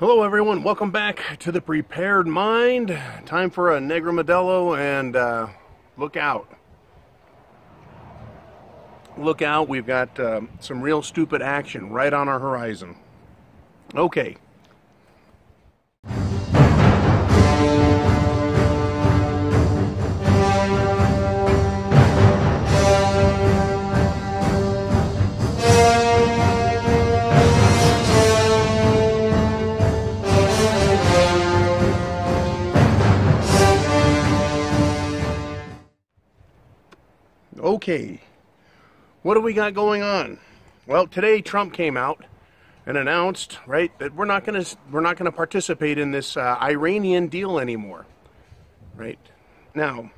Hello everyone, welcome back to the Prepared Mind. Time for a Negro Modelo, and look out. Look out, we've got some real stupid action right on our horizon. Okay. Okay, what do we got going on? Well, today Trump came out and announced, right, that we're not going to participate in this Iranian deal anymore. Right now,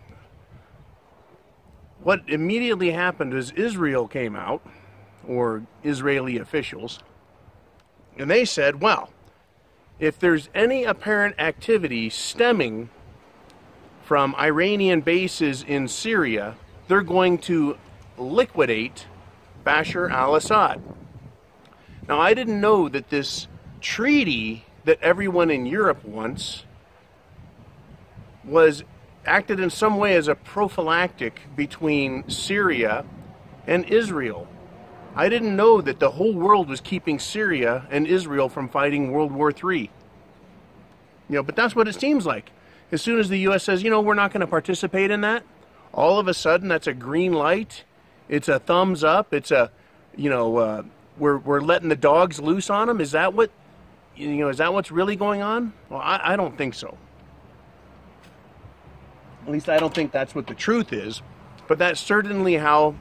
what immediately happened is Israel came out, or Israeli officials, and they said, well, if there's any apparent activity stemming from Iranian bases in Syria, they're going to liquidate Bashar al-Assad. Now, I didn't know that this treaty that everyone in Europe wants was acted in some way as a prophylactic between Syria and Israel. I didn't know that the whole world was keeping Syria and Israel from fighting World War III. But that's what it seems like. As soon as the U.S. says, we're not going to participate in that, all of a sudden, that's a green light. It's a thumbs up. It's a, we're letting the dogs loose on them. Is that what, is that what's really going on? Well, I don't think so. At least I don't think that's what the truth is. But that's certainly how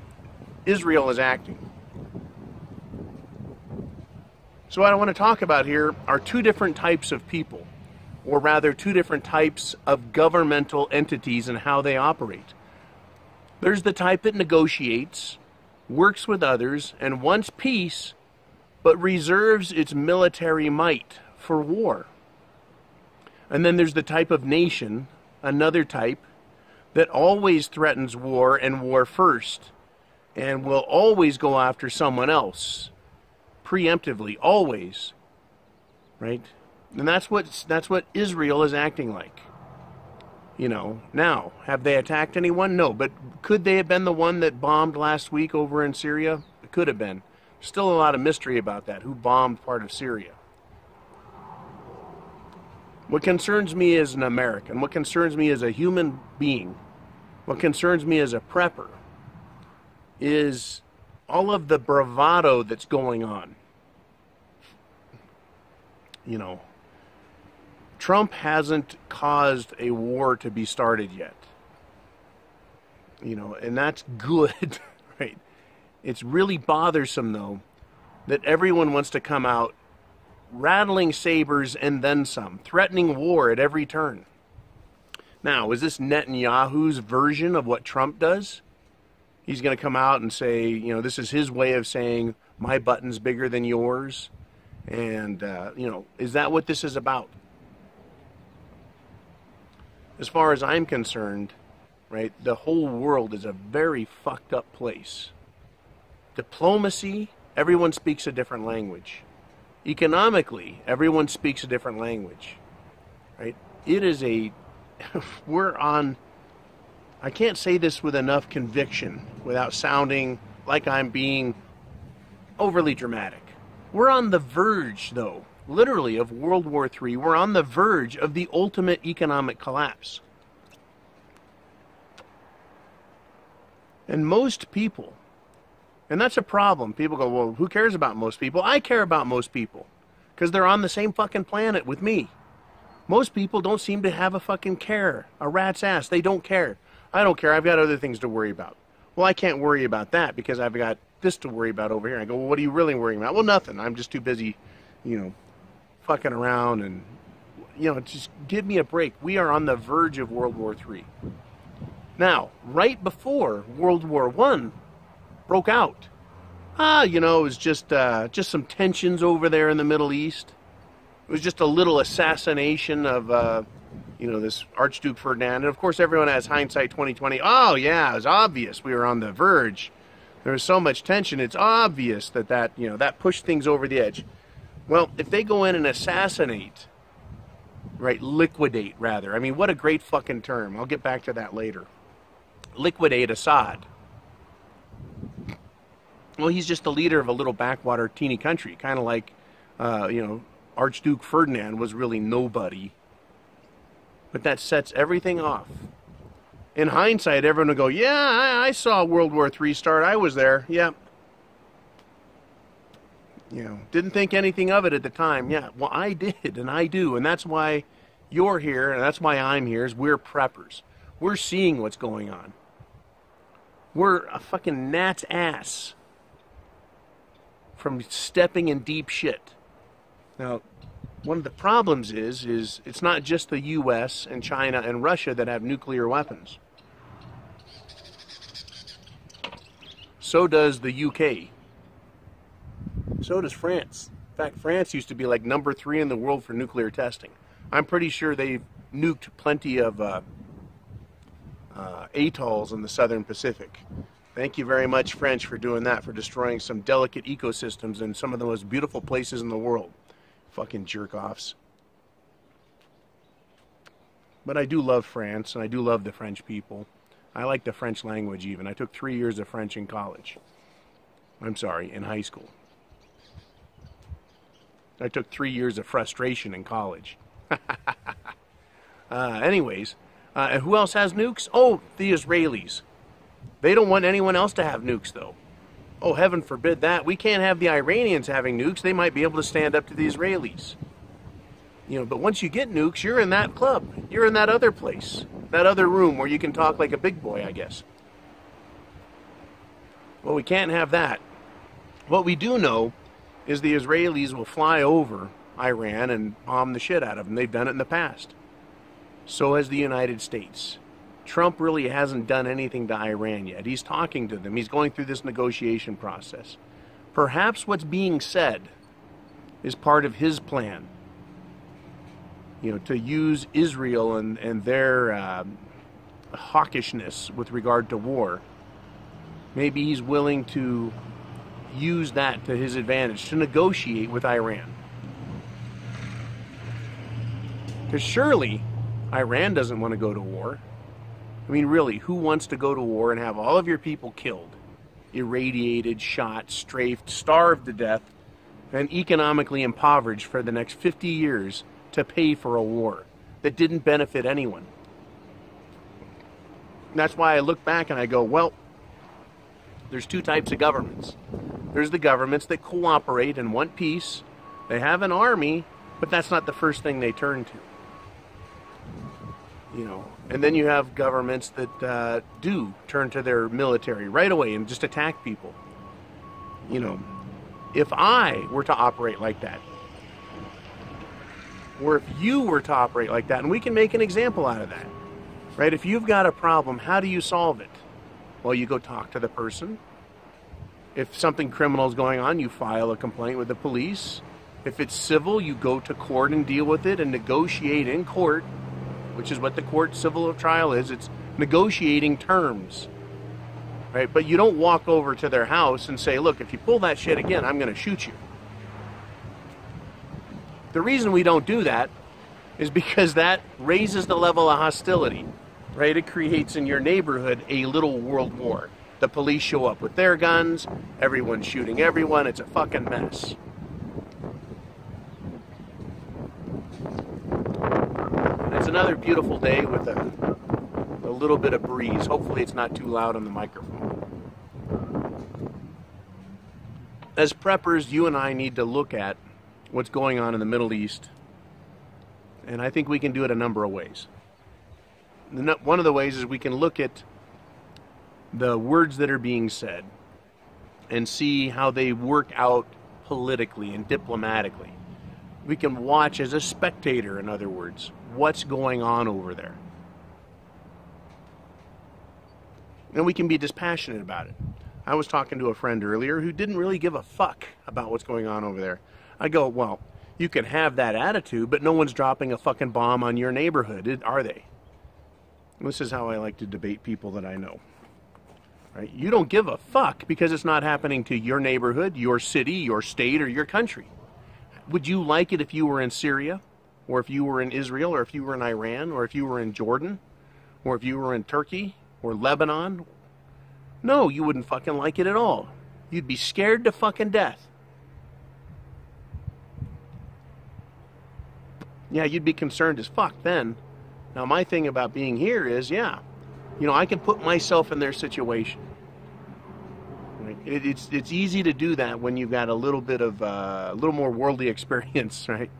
Israel is acting. So what I want to talk about here are two different types of people, or rather two different types of governmental entities and how they operate. There's the type that negotiates, works with others, and wants peace, but reserves its military might for war. And then there's the type of nation, another type, that always threatens war and war first, and will always go after someone else, preemptively, always, right? And that's what Israel is acting like. Now, have they attacked anyone? No, but could they have been the one that bombed last week over in Syria? It could have been. Still a lot of mystery about that, who bombed part of Syria. What concerns me as an American, what concerns me as a human being, what concerns me as a prepper, is all of the bravado that's going on. Trump hasn't caused a war to be started yet. And that's good, right? It's really bothersome, though, that everyone wants to come out rattling sabers and then some, threatening war at every turn. Now, is this Netanyahu's version of what Trump does? He's going to come out and say, this is his way of saying, my button's bigger than yours. And, is that what this is about? As far as I'm concerned, right, the whole world is a very fucked up place. Diplomacy, everyone speaks a different language. Economically, everyone speaks a different language, right? It is we're on, I can't say this with enough conviction without sounding like I'm being overly dramatic. We're on the verge, though, literally, of World War III. We're on the verge of the ultimate economic collapse. And most people, and that's a problem. People go, well, who cares about most people? I care about most people, because they're on the same fucking planet with me. Most people don't seem to have a fucking care, a rat's ass. They don't care. I don't care. I've got other things to worry about. Well, I can't worry about that because I've got this to worry about over here. I go, well, what are you really worrying about? Well, nothing. I'm just too busy, fucking around and, just give me a break. We are on the verge of World War III. Now, right before World War I broke out, it was just some tensions over there in the Middle East. It was just a little assassination of, this Archduke Ferdinand. And, of course, everyone has hindsight 2020. Oh, yeah, it was obvious we were on the verge. There was so much tension. It's obvious that pushed things over the edge. Well, if they go in and assassinate, right, liquidate rather. I mean, what a great fucking term. I'll get back to that later. Liquidate Assad. Well, he's just the leader of a little backwater teeny country, kind of like, Archduke Ferdinand was really nobody. But that sets everything off. In hindsight, everyone will go, yeah, I saw World War III start. I was there. Yeah. Didn't think anything of it at the time. Yeah, well, I did, and I do. And that's why you're here, and that's why I'm here, is we're preppers. We're seeing what's going on. We're a fucking gnat's ass from stepping in deep shit. Now, one of the problems is it's not just the U.S. and China and Russia that have nuclear weapons. So does the U.K. So does France. In fact, France used to be like number 3 in the world for nuclear testing. I'm pretty sure they've nuked plenty of atolls in the southern Pacific. Thank you very much, French, for doing that, for destroying some delicate ecosystems in some of the most beautiful places in the world. Fucking jerk-offs. But I do love France, and I do love the French people. I like the French language even. I took 3 years of French in college. I'm sorry, in high school. I took 3 years of frustration in college. Anyways, and who else has nukes? Oh, the Israelis. They don't want anyone else to have nukes, though. Oh, heaven forbid that. We can't have the Iranians having nukes. They might be able to stand up to the Israelis. But once you get nukes, you're in that club. You're in that other place. That other room where you can talk like a big boy, I guess. Well, we can't have that. What we do know is the Israelis will fly over Iran and bomb the shit out of them. They've done it in the past. So has the United States. Trump really hasn't done anything to Iran yet. He's talking to them. He's going through this negotiation process. Perhaps what's being said is part of his plan. To use Israel and their hawkishness with regard to war. Maybe he's willing to use that to his advantage, to negotiate with Iran. Because surely Iran doesn't want to go to war. I mean, really, who wants to go to war and have all of your people killed, irradiated, shot, strafed, starved to death, and economically impoverished for the next 50 years to pay for a war that didn't benefit anyone? And that's why I look back and I go, well, there's 2 types of governments. There's the governments that cooperate and want peace. They have an army, but that's not the first thing they turn to. And then you have governments that do turn to their military right away and just attack people. If I were to operate like that, or if you were to operate like that, and we can make an example out of that, right? If you've got a problem, how do you solve it? Well, you go talk to the person. If something criminal is going on, you file a complaint with the police. If it's civil, you go to court and deal with it and negotiate in court, which is what the court civil trial is. It's negotiating terms, right? But you don't walk over to their house and say, look, if you pull that shit again, I'm going to shoot you. The reason we don't do that is because that raises the level of hostility, right? It creates in your neighborhood a little world war. The police show up with their guns, everyone's shooting everyone, it's a fucking mess. It's another beautiful day with a little bit of breeze. Hopefully it's not too loud on the microphone. As preppers, you and I need to look at what's going on in the Middle East. And I think we can do it a number of ways. One of the ways is we can look at the words that are being said and see how they work out politically and diplomatically. We can watch as a spectator, in other words, what's going on over there. And we can be dispassionate about it. I was talking to a friend earlier who didn't really give a fuck about what's going on over there. I go, well, you can have that attitude, but no one's dropping a fucking bomb on your neighborhood, are they? And this is how I like to debate people that I know. Right? You don't give a fuck because it's not happening to your neighborhood, your city, your state, or your country. Would you like it if you were in Syria, or if you were in Israel, or if you were in Iran, or if you were in Jordan, or if you were in Turkey, or Lebanon? No, you wouldn't fucking like it at all. You'd be scared to fucking death. Yeah, you'd be concerned as fuck then. Now, my thing about being here is, yeah, you know, I can put myself in their situation. Right? It's easy to do that when you've got a little bit of a little more worldly experience, right?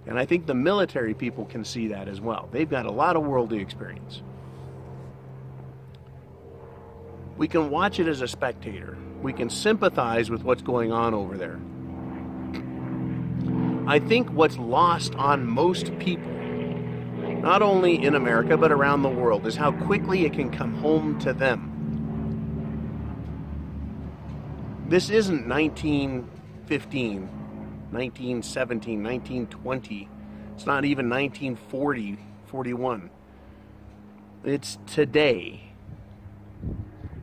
And I think the military people can see that as well. They've got a lot of worldly experience. We can watch it as a spectator. We can sympathize with what's going on over there. I think what's lost on most people, not only in America but around the world, is how quickly it can come home to them. This isn't 1915, 1917, 1920. It's not even 1940, 41. It's today.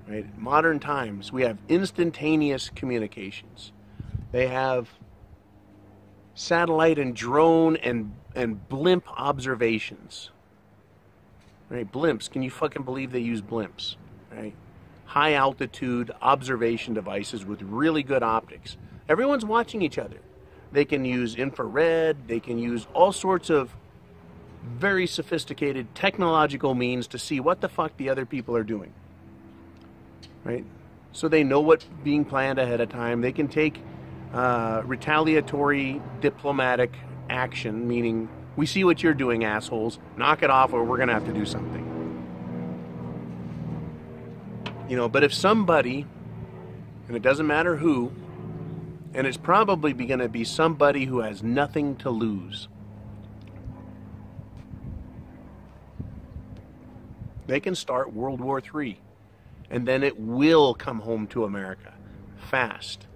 Right? Modern times, we have instantaneous communications. They have satellite and drone and blimp observations. Right? Blimps. Can you fucking believe they use blimps? Right? High altitude observation devices with really good optics. Everyone's watching each other. They can use infrared. They can use all sorts of very sophisticated technological means to see what the fuck the other people are doing. Right? So they know what's being planned ahead of time. They can take retaliatory diplomatic action, meaning, we see what you're doing, assholes. Knock it off or we're going to have to do something. You know, but if somebody, and it doesn't matter who, and it's probably going to be somebody who has nothing to lose, they can start World War III. And then it will come home to America fast.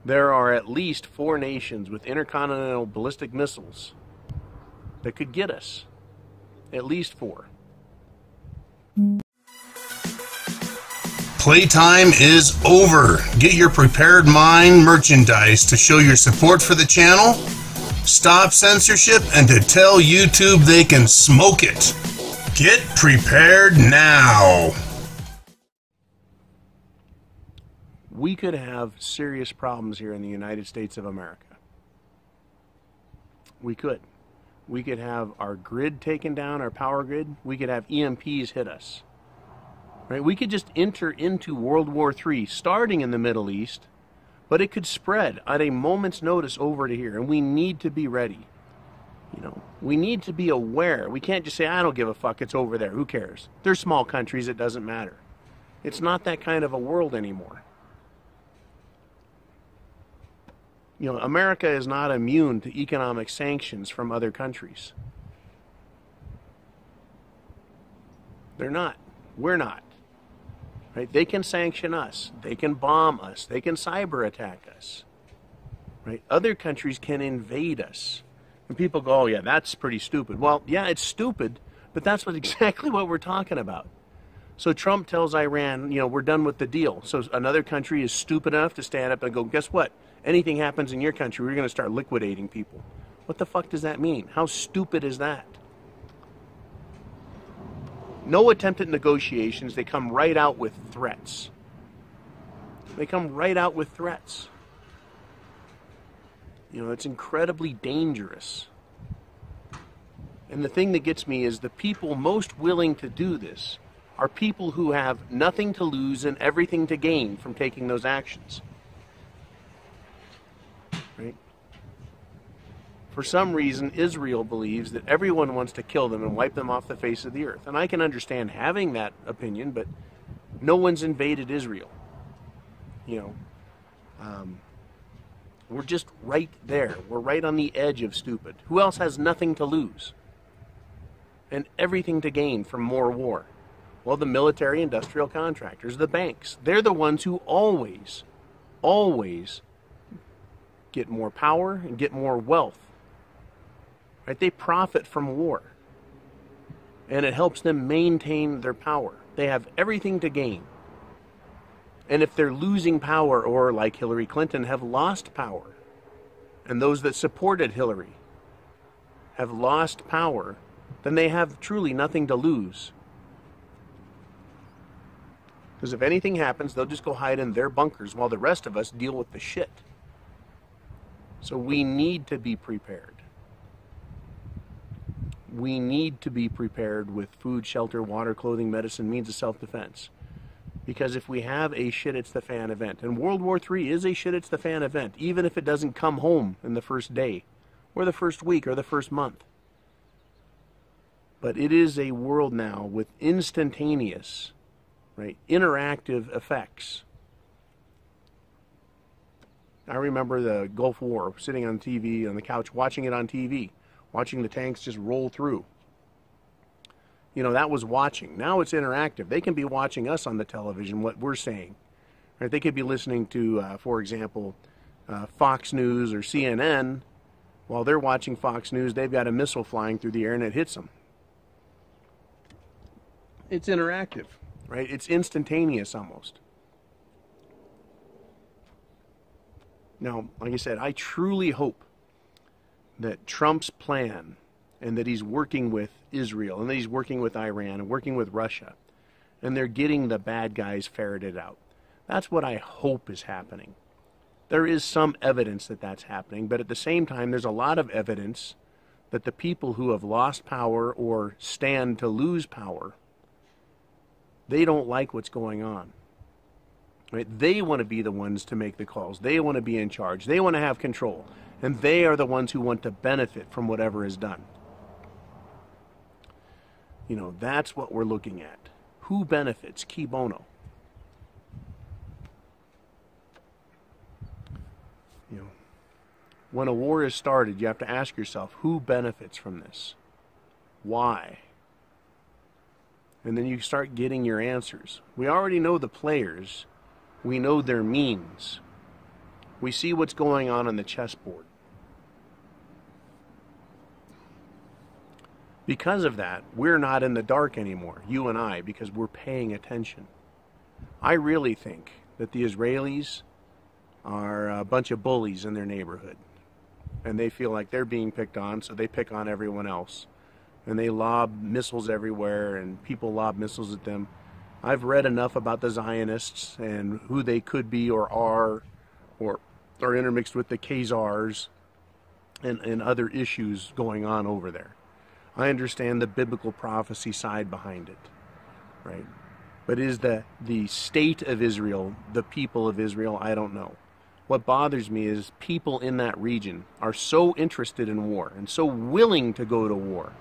There are at least 4 nations with intercontinental ballistic missiles that could get us. At least 4. Playtime is over. Get your Prepared Mind merchandise to show your support for the channel, stop censorship, and to tell YouTube they can smoke it. Get prepared now. We could have serious problems here in the United States of America. We could. We could have our grid taken down, our power grid. We could have EMPs hit us. Right? We could just enter into World War III, starting in the Middle East, but it could spread at a moment's notice over to here, and we need to be ready. You know, we need to be aware. We can't just say, I don't give a fuck, it's over there, who cares? They're small countries, it doesn't matter. It's not that kind of a world anymore. You know, America is not immune to economic sanctions from other countries. They're not. We're not. Right? They can sanction us. They can bomb us. They can cyber attack us. Right? Other countries can invade us. And people go, oh yeah, that's pretty stupid. Well, yeah, it's stupid, but that's exactly what we're talking about. So Trump tells Iran, you know, we're done with the deal. So another country is stupid enough to stand up and go, guess what? Anything happens in your country, we're going to start liquidating people. What the fuck does that mean? How stupid is that? No attempt at negotiations. They come right out with threats. They come right out with threats. You know, it's incredibly dangerous. And the thing that gets me is the people most willing to do this are people who have nothing to lose and everything to gain from taking those actions. Right? For some reason, Israel believes that everyone wants to kill them and wipe them off the face of the earth. And I can understand having that opinion, but no one's invaded Israel. You know, we're just right there. We're right on the edge of stupid. Who else has nothing to lose and everything to gain from more war? Well, the military industrial contractors, the banks. They're the ones who always get more power and get more wealth. Right? They profit from war. And it helps them maintain their power. They have everything to gain. And if they're losing power, or like Hillary Clinton, have lost power, and those that supported Hillary have lost power, then they have truly nothing to lose. Because if anything happens, they'll just go hide in their bunkers while the rest of us deal with the shit. So we need to be prepared. We need to be prepared with food, shelter, water, clothing, medicine, means of self-defense. Because if we have a shit-it's-the-fan event, and World War III is a shit-it's-the-fan event, even if it doesn't come home in the first day, or the first week, or the first month. But it is a world now with instantaneous, right, interactive effects. I remember the Gulf War, sitting on TV, on the couch, watching it on TV, watching the tanks just roll through. You know, that was watching. Now it's interactive. They can be watching us on the television, what we're saying. Right? They could be listening to, for example, Fox News or CNN. While they're watching Fox News, they've got a missile flying through the air and it hits them. It's interactive, right? It's instantaneous almost. Now, like I said, I truly hope that Trump's plan, and that he's working with Israel, and that he's working with Iran, and working with Russia, and they're getting the bad guys ferreted out. That's what I hope is happening. There is some evidence that that's happening, but at the same time, there's a lot of evidence that the people who have lost power or stand to lose power, they don't like what's going on. Right? They want to be the ones to make the calls. They want to be in charge. They want to have control. And they are the ones who want to benefit from whatever is done. You know, that's what we're looking at. Who benefits? Qui bono. You know, when a war is started, you have to ask yourself, who benefits from this? Why? And then you start getting your answers. We already know the players. We know their means. We see what's going on the chessboard. Because of that, we're not in the dark anymore, you and I, because we're paying attention. I really think that the Israelis are a bunch of bullies in their neighborhood. And they feel like they're being picked on, so they pick on everyone else. And they lob missiles everywhere, and people lob missiles at them. I've read enough about the Zionists and who they could be or are intermixed with the Khazars and other issues going on over there. I understand the biblical prophecy side behind it, right? But is the state of Israel, the people of Israel? I don't know. What bothers me is people in that region are so interested in war and so willing to go to war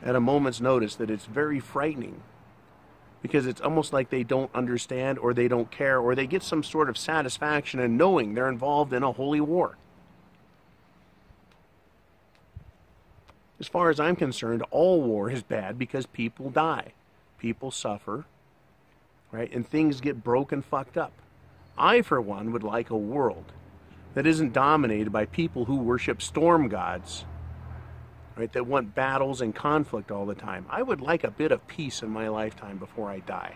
at a moment's notice that it's very frightening, because it's almost like they don't understand, or they don't care, or they get some sort of satisfaction in knowing they're involved in a holy war. As far as I'm concerned, all war is bad because people die. People suffer, right? And things get broke and fucked up. I, for one, would like a world that isn't dominated by people who worship storm gods, right? That want battles and conflict all the time. I would like a bit of peace in my lifetime before I die.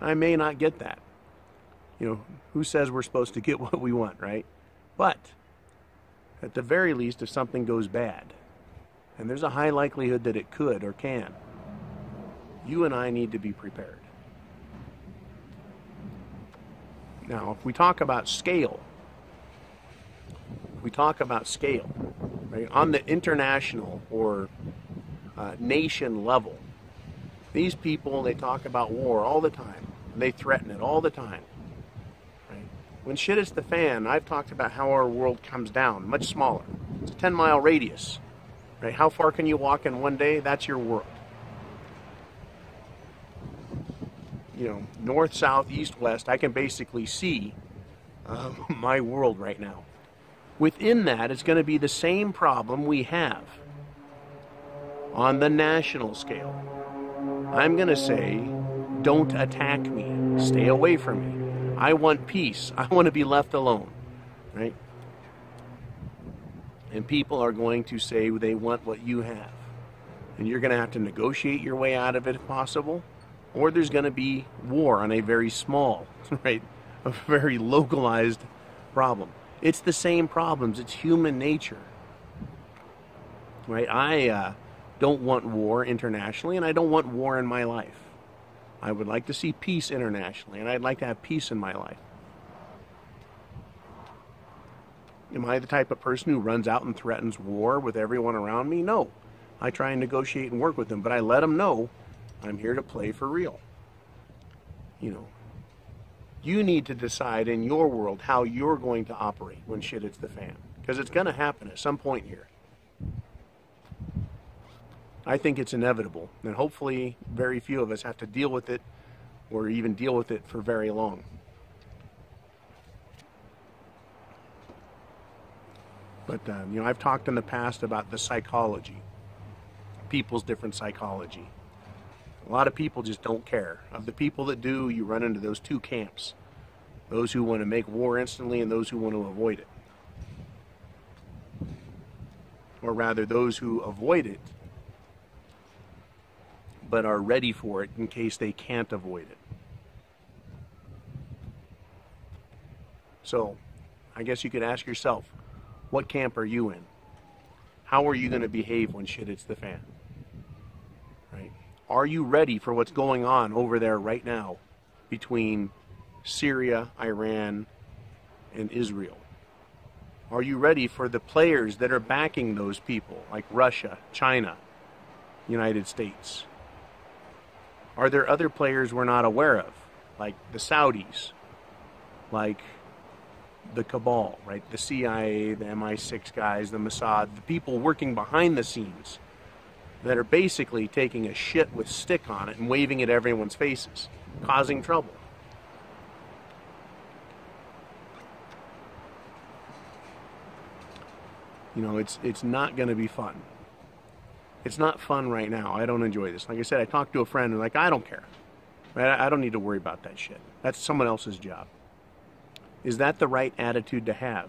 I may not get that. You know, who says we're supposed to get what we want, right? But at the very least, if something goes bad, and there's a high likelihood that it could or can, you and I need to be prepared. Now, if we talk about scale, right, on the international or nation level, these people, they talk about war all the time. They threaten it all the time. When shit hits the fan, I've talked about how our world comes down, much smaller. It's a 10-mile radius. Right? How far can you walk in one day? That's your world. You know, north, south, east, west, I can basically see my world right now. Within that, it's going to be the same problem we have on the national scale. I'm going to say, don't attack me. Stay away from me. I want peace. I want to be left alone, right? And people are going to say they want what you have. And you're going to have to negotiate your way out of it if possible, or there's going to be war on a very small, right, a very localized problem. It's the same problems. It's human nature, right? I don't want war internationally, and I don't want war in my life. I would like to see peace internationally, and I'd like to have peace in my life. Am I the type of person who runs out and threatens war with everyone around me? No. I try and negotiate and work with them, but I let them know I'm here to play for real. You know, you need to decide in your world how you're going to operate when shit hits the fan, because it's going to happen at some point here. I think it's inevitable, and hopefully very few of us have to deal with it or even deal with it for very long. But, you know, I've talked in the past about the psychology, people's different psychology. A lot of people just don't care. Of the people that do, you run into those two camps. Those who want to make war instantly and those who want to avoid it. Or rather, those who avoid it but are ready for it in case they can't avoid it. So, I guess you could ask yourself, what camp are you in? How are you going to behave when shit hits the fan? Right? Are you ready for what's going on over there right now between Syria, Iran, and Israel? Are you ready for the players that are backing those people, like Russia, China, United States? Are there other players we're not aware of, like the Saudis, like the cabal, right? The CIA, the MI6 guys, the Mossad, the people working behind the scenes that are basically taking a shit with stick on it and waving it at everyone's faces, causing trouble. You know, it's not going to be fun. It's not fun right now. I don't enjoy this. Like I said, I talked to a friend and like, I don't care. Right? I don't need to worry about that shit. That's someone else's job. Is that the right attitude to have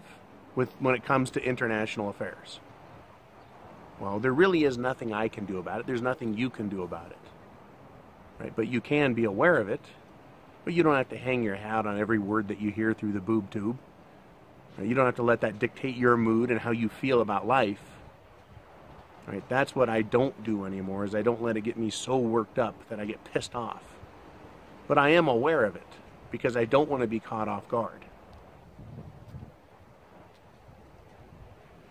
when it comes to international affairs? Well, there really is nothing I can do about it. There's nothing you can do about it. Right? But you can be aware of it. But you don't have to hang your hat on every word that you hear through the boob tube. Right? You don't have to let that dictate your mood and how you feel about life. Right? That's what I don't do anymore, is I don't let it get me so worked up that I get pissed off. But I am aware of it because I don't want to be caught off guard.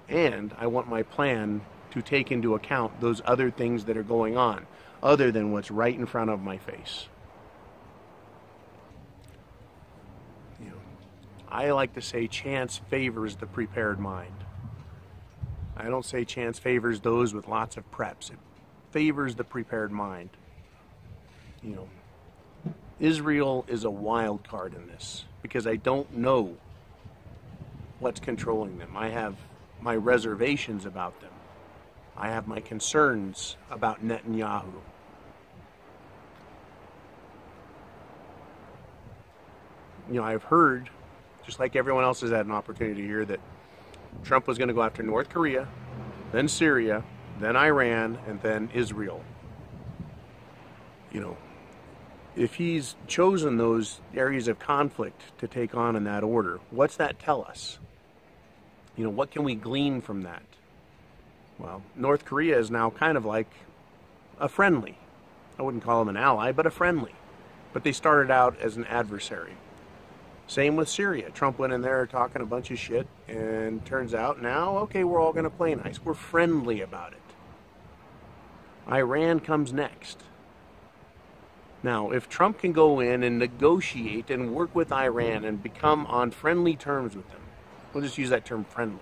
And I want my plan to take into account those other things that are going on, other than what's right in front of my face. You know, I like to say chance favors the prepared mind. I don't say chance favors those with lots of preps. It favors the prepared mind. You know, Israel is a wild card in this because I don't know what's controlling them. I have my reservations about them. I have my concerns about Netanyahu. You know, I've heard, just like everyone else has had an opportunity to hear, that Trump was going to go after North Korea, then Syria, then Iran, and then Israel. You know, if he's chosen those areas of conflict to take on in that order, what's that tell us? You know, what can we glean from that? Well, North Korea is now kind of like a friendly. I wouldn't call them an ally, but a friendly. But they started out as an adversary. Same with Syria. Trump went in there talking a bunch of shit, and turns out now, okay, we're all going to play nice. We're friendly about it. Iran comes next. Now, if Trump can go in and negotiate and work with Iran and become on friendly terms with them, we'll just use that term friendly.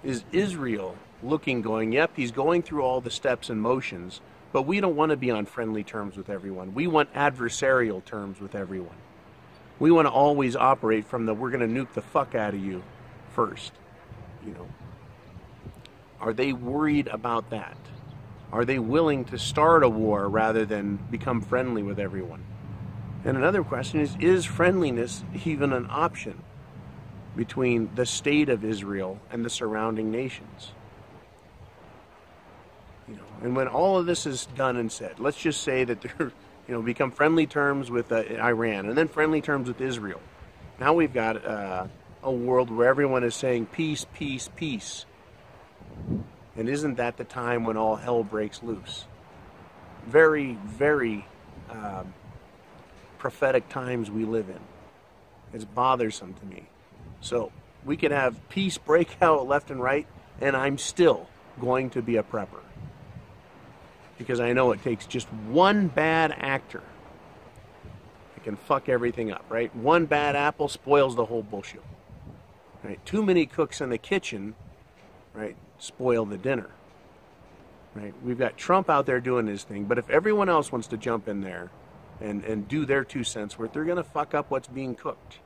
Is Israel looking, going, yep, he's going through all the steps and motions, but we don't want to be on friendly terms with everyone. We want adversarial terms with everyone. We want to always operate from the we're going to nuke the fuck out of you first. You know, are they worried about that? Are they willing to start a war rather than become friendly with everyone? And another question is friendliness even an option between the state of Israel and the surrounding nations? You know, and when all of this is done and said, let's just say that they're, become friendly terms with Iran and then friendly terms with Israel. Now we've got a world where everyone is saying peace, peace, peace. And isn't that the time when all hell breaks loose? Very, very prophetic times we live in. It's bothersome to me. So we could have peace break out left and right, and I'm still going to be a prepper. Because I know it takes just one bad actor that can fuck everything up, right? One bad apple spoils the whole bushel. Right? Too many cooks in the kitchen, right, spoil the dinner. Right? We've got Trump out there doing his thing, but if everyone else wants to jump in there and do their 2 cents worth, they're going to fuck up what's being cooked.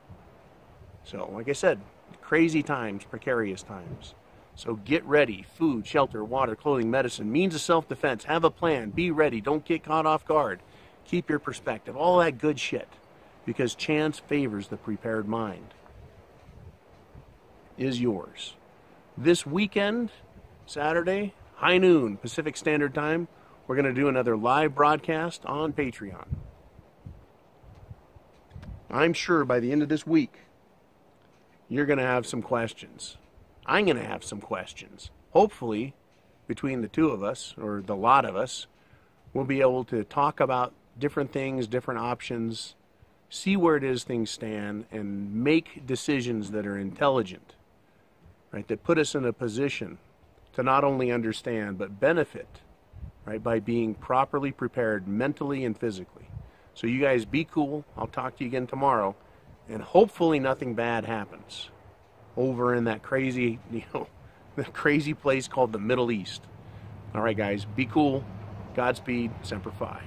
So, like I said, crazy times, precarious times. So get ready. Food, shelter, water, clothing, medicine, means of self-defense. Have a plan. Be ready. Don't get caught off guard. Keep your perspective. All that good shit. Because chance favors the prepared mind. Is yours. This weekend, Saturday, high noon, Pacific Standard Time, we're going to do another live broadcast on Patreon. I'm sure by the end of this week, you're going to have some questions. I'm going to have some questions. Hopefully, between the two of us, or the lot of us, we'll be able to talk about different things, different options, see where it is things stand, and make decisions that are intelligent, right? That put us in a position to not only understand, but benefit, right? By being properly prepared mentally and physically. So you guys be cool. I'll talk to you again tomorrow. And hopefully nothing bad happens over in that crazy, the crazy place called the Middle East. All right, guys, be cool. Godspeed. Semper Fi.